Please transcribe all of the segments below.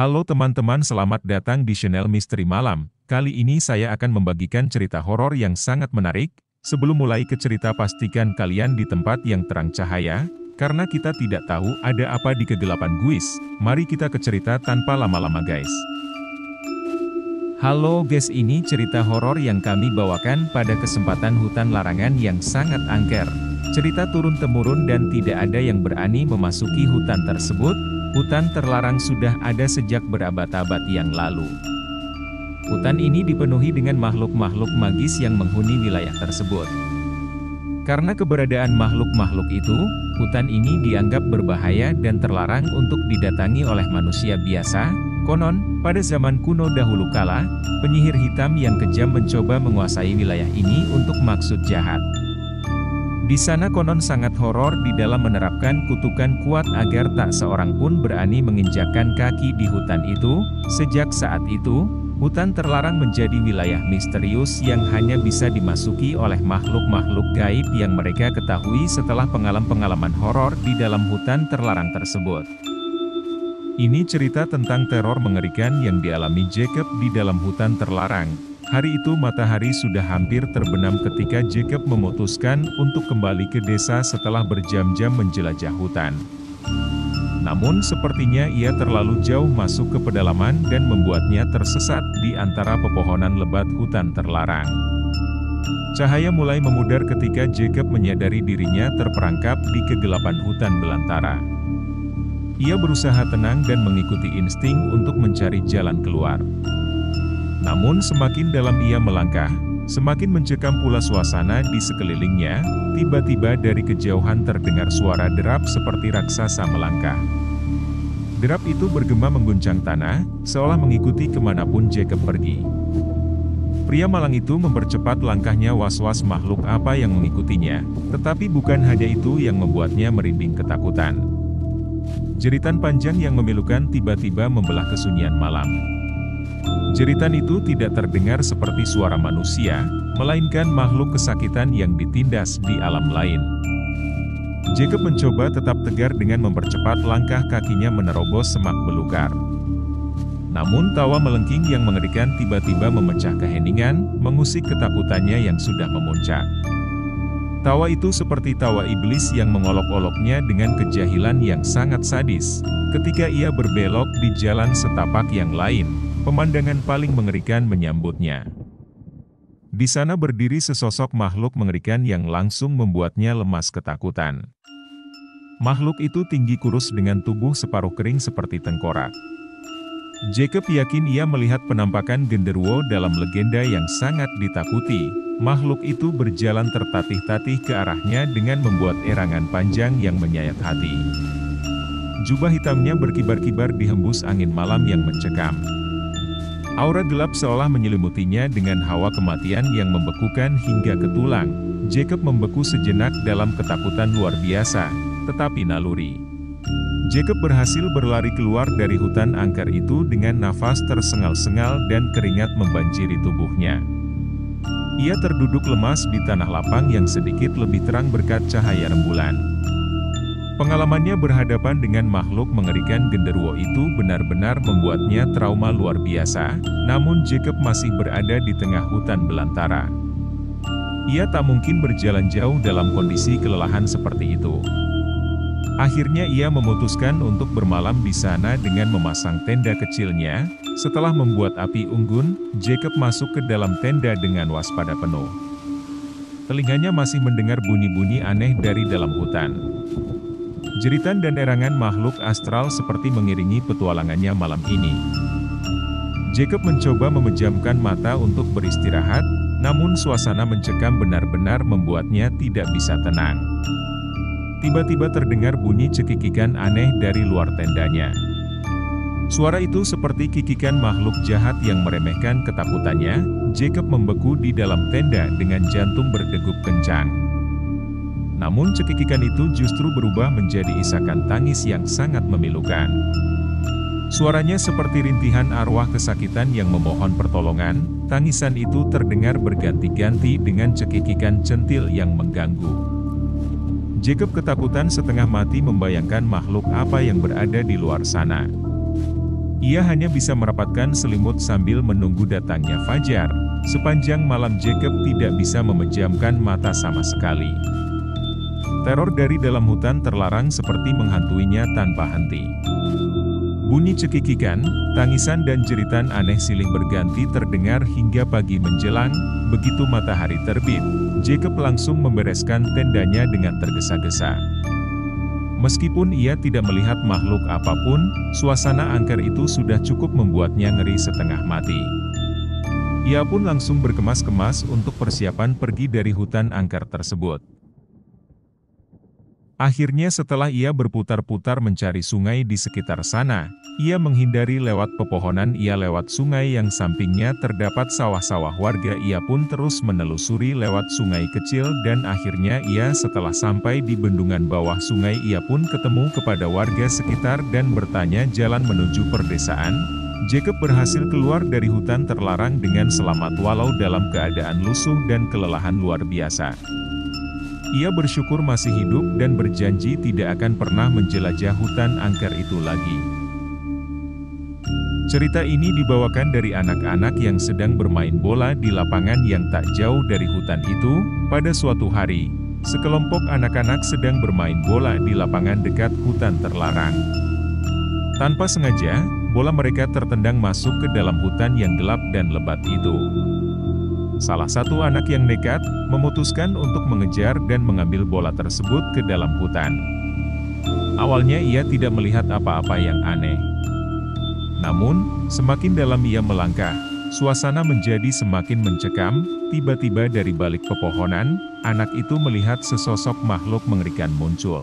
Halo teman-teman, selamat datang di channel Misteri Malam. Kali ini saya akan membagikan cerita horor yang sangat menarik. Sebelum mulai ke cerita, pastikan kalian di tempat yang terang cahaya, karena kita tidak tahu ada apa di kegelapan guys. Mari kita ke cerita tanpa lama-lama guys. Halo guys, ini cerita horor yang kami bawakan pada kesempatan hutan larangan yang sangat angker. Cerita turun-temurun dan tidak ada yang berani memasuki hutan tersebut. Hutan terlarang sudah ada sejak berabad-abad yang lalu. Hutan ini dipenuhi dengan makhluk-makhluk magis yang menghuni wilayah tersebut. Karena keberadaan makhluk-makhluk itu, hutan ini dianggap berbahaya dan terlarang untuk didatangi oleh manusia biasa. Konon, pada zaman kuno dahulu kala, penyihir hitam yang kejam mencoba menguasai wilayah ini untuk maksud jahat. Di sana konon sangat horor di dalam menerapkan kutukan kuat agar tak seorang pun berani menginjakkan kaki di hutan itu. Sejak saat itu, hutan terlarang menjadi wilayah misterius yang hanya bisa dimasuki oleh makhluk-makhluk gaib yang mereka ketahui setelah pengalaman-pengalaman horor di dalam hutan terlarang tersebut. Ini cerita tentang teror mengerikan yang dialami Jacob di dalam hutan terlarang. Hari itu matahari sudah hampir terbenam ketika Jacob memutuskan untuk kembali ke desa setelah berjam-jam menjelajah hutan. Namun sepertinya ia terlalu jauh masuk ke pedalaman dan membuatnya tersesat di antara pepohonan lebat hutan terlarang. Cahaya mulai memudar ketika Jacob menyadari dirinya terperangkap di kegelapan hutan belantara. Ia berusaha tenang dan mengikuti insting untuk mencari jalan keluar. Namun semakin dalam ia melangkah, semakin mencekam pula suasana di sekelilingnya. Tiba-tiba dari kejauhan terdengar suara derap seperti raksasa melangkah. Derap itu bergema mengguncang tanah, seolah mengikuti kemanapun Jacob pergi. Pria malang itu mempercepat langkahnya, was-was makhluk apa yang mengikutinya. Tetapi bukan hanya itu yang membuatnya merinding ketakutan. Jeritan panjang yang memilukan tiba-tiba membelah kesunyian malam. Jeritan itu tidak terdengar seperti suara manusia, melainkan makhluk kesakitan yang ditindas di alam lain. Jacob mencoba tetap tegar dengan mempercepat langkah kakinya menerobos semak belukar. Namun tawa melengking yang mengerikan tiba-tiba memecah keheningan, mengusik ketakutannya yang sudah memuncak. Tawa itu seperti tawa iblis yang mengolok-oloknya dengan kejahilan yang sangat sadis. Ketika ia berbelok di jalan setapak yang lain, pemandangan paling mengerikan menyambutnya. Di sana berdiri sesosok makhluk mengerikan yang langsung membuatnya lemas ketakutan. Makhluk itu tinggi kurus dengan tubuh separuh kering seperti tengkorak. Jacob yakin ia melihat penampakan genderuwo dalam legenda yang sangat ditakuti. Makhluk itu berjalan tertatih-tatih ke arahnya dengan membuat erangan panjang yang menyayat hati. Jubah hitamnya berkibar-kibar dihembus angin malam yang mencekam. Aura gelap seolah menyelimutinya dengan hawa kematian yang membekukan hingga ke tulang. Jacob membeku sejenak dalam ketakutan luar biasa, tetapi naluri. Jacob berhasil berlari keluar dari hutan angker itu dengan nafas tersengal-sengal dan keringat membanjiri tubuhnya. Ia terduduk lemas di tanah lapang yang sedikit lebih terang berkat cahaya rembulan. Pengalamannya berhadapan dengan makhluk mengerikan genderuwo itu benar-benar membuatnya trauma luar biasa, namun Jacob masih berada di tengah hutan belantara. Ia tak mungkin berjalan jauh dalam kondisi kelelahan seperti itu. Akhirnya ia memutuskan untuk bermalam di sana dengan memasang tenda kecilnya. Setelah membuat api unggun, Jacob masuk ke dalam tenda dengan waspada penuh. Telinganya masih mendengar bunyi-bunyi aneh dari dalam hutan. Jeritan dan erangan makhluk astral seperti mengiringi petualangannya malam ini. Jacob mencoba memejamkan mata untuk beristirahat, namun suasana mencekam benar-benar membuatnya tidak bisa tenang. Tiba-tiba terdengar bunyi cekikikan aneh dari luar tendanya. Suara itu seperti kikikan makhluk jahat yang meremehkan ketakutannya. Jacob membeku di dalam tenda dengan jantung berdegup kencang. Namun cekikikan itu justru berubah menjadi isakan tangis yang sangat memilukan. Suaranya seperti rintihan arwah kesakitan yang memohon pertolongan. Tangisan itu terdengar berganti-ganti dengan cekikikan centil yang mengganggu. Jacob ketakutan setengah mati membayangkan makhluk apa yang berada di luar sana. Ia hanya bisa merapatkan selimut sambil menunggu datangnya fajar. Sepanjang malam Jacob tidak bisa memejamkan mata sama sekali. Teror dari dalam hutan terlarang seperti menghantuinya tanpa henti. Bunyi cekikikan, tangisan dan jeritan aneh silih berganti terdengar hingga pagi menjelang. Begitu matahari terbit, Jacob langsung membereskan tendanya dengan tergesa-gesa. Meskipun ia tidak melihat makhluk apapun, suasana angker itu sudah cukup membuatnya ngeri setengah mati. Ia pun langsung berkemas-kemas untuk persiapan pergi dari hutan angker tersebut. Akhirnya setelah ia berputar-putar mencari sungai di sekitar sana, ia menghindari lewat pepohonan. Ia lewat sungai yang sampingnya terdapat sawah-sawah warga. Ia pun terus menelusuri lewat sungai kecil dan akhirnya ia setelah sampai di bendungan bawah sungai ia pun ketemu kepada warga sekitar dan bertanya jalan menuju perdesaan. Jacob berhasil keluar dari hutan terlarang dengan selamat walau dalam keadaan lusuh dan kelelahan luar biasa. Ia bersyukur masih hidup dan berjanji tidak akan pernah menjelajah hutan angker itu lagi. Cerita ini dibawakan dari anak-anak yang sedang bermain bola di lapangan yang tak jauh dari hutan itu. Pada suatu hari, sekelompok anak-anak sedang bermain bola di lapangan dekat hutan terlarang. Tanpa sengaja, bola mereka tertendang masuk ke dalam hutan yang gelap dan lebat itu. Salah satu anak yang nekat, memutuskan untuk mengejar dan mengambil bola tersebut ke dalam hutan. Awalnya ia tidak melihat apa-apa yang aneh. Namun, semakin dalam ia melangkah, suasana menjadi semakin mencekam. Tiba-tiba dari balik pepohonan, anak itu melihat sesosok makhluk mengerikan muncul.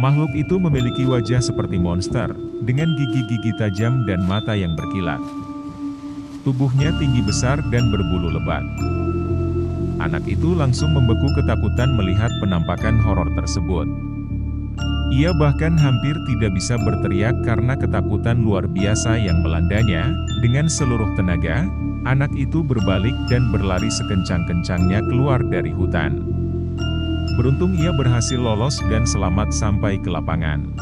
Makhluk itu memiliki wajah seperti monster, dengan gigi-gigi tajam dan mata yang berkilat. Tubuhnya tinggi besar dan berbulu lebat. Anak itu langsung membeku ketakutan melihat penampakan horor tersebut. Ia bahkan hampir tidak bisa berteriak karena ketakutan luar biasa yang melandanya. Dengan seluruh tenaga, anak itu berbalik dan berlari sekencang-kencangnya keluar dari hutan. Beruntung ia berhasil lolos dan selamat sampai ke lapangan.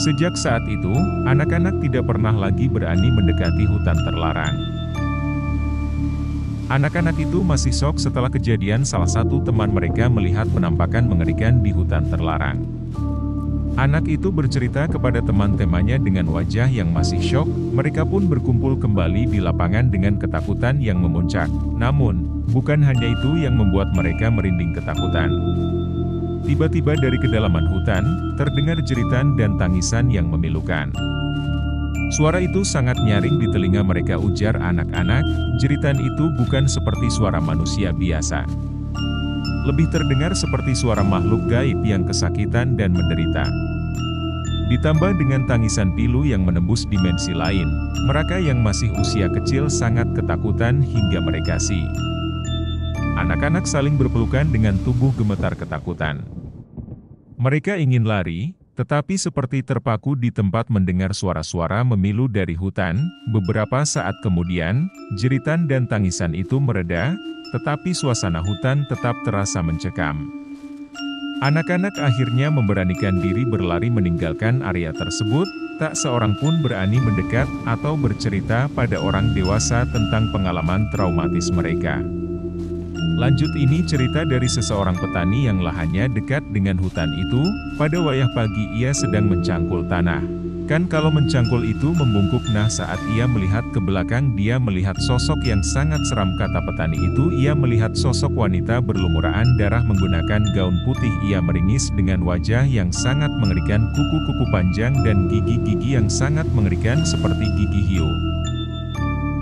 Sejak saat itu, anak-anak tidak pernah lagi berani mendekati hutan terlarang. Anak-anak itu masih syok setelah kejadian salah satu teman mereka melihat penampakan mengerikan di hutan terlarang. Anak itu bercerita kepada teman-temannya dengan wajah yang masih syok. Mereka pun berkumpul kembali di lapangan dengan ketakutan yang memuncak. Namun, bukan hanya itu yang membuat mereka merinding ketakutan. Tiba-tiba dari kedalaman hutan, terdengar jeritan dan tangisan yang memilukan. Suara itu sangat nyaring di telinga mereka, ujar anak-anak. Jeritan itu bukan seperti suara manusia biasa. Lebih terdengar seperti suara makhluk gaib yang kesakitan dan menderita. Ditambah dengan tangisan pilu yang menembus dimensi lain, mereka yang masih usia kecil sangat ketakutan hingga meregasi. Anak-anak saling berpelukan dengan tubuh gemetar ketakutan. Mereka ingin lari, tetapi seperti terpaku di tempat mendengar suara-suara memilu dari hutan. Beberapa saat kemudian, jeritan dan tangisan itu mereda, tetapi suasana hutan tetap terasa mencekam. Anak-anak akhirnya memberanikan diri berlari meninggalkan area tersebut. Tak seorang pun berani mendekat atau bercerita pada orang dewasa tentang pengalaman traumatis mereka. Lanjut ini cerita dari seseorang petani yang lahannya dekat dengan hutan itu. Pada wayah pagi ia sedang mencangkul tanah. Kan kalau mencangkul itu membungkuk. Nah saat ia melihat ke belakang dia melihat sosok yang sangat seram. Kata petani itu, ia melihat sosok wanita berlumuran darah menggunakan gaun putih. Ia meringis dengan wajah yang sangat mengerikan, kuku-kuku panjang dan gigi-gigi yang sangat mengerikan seperti gigi hiu.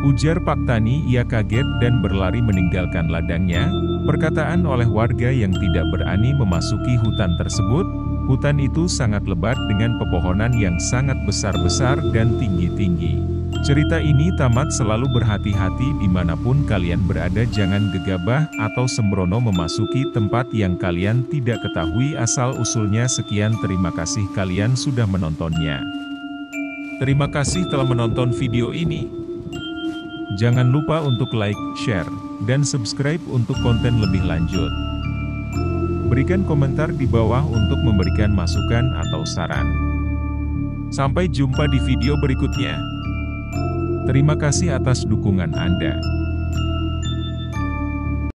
Ujar Pak Tani. Ia kaget dan berlari meninggalkan ladangnya. Perkataan oleh warga yang tidak berani memasuki hutan tersebut. Hutan itu sangat lebat dengan pepohonan yang sangat besar-besar dan tinggi-tinggi. Cerita ini tamat. Selalu berhati-hati dimanapun kalian berada. Jangan gegabah atau sembrono memasuki tempat yang kalian tidak ketahui asal-usulnya. Sekian, terima kasih kalian sudah menontonnya. Terima kasih telah menonton video ini. Jangan lupa untuk like, share, dan subscribe untuk konten lebih lanjut. Berikan komentar di bawah untuk memberikan masukan atau saran. Sampai jumpa di video berikutnya. Terima kasih atas dukungan Anda.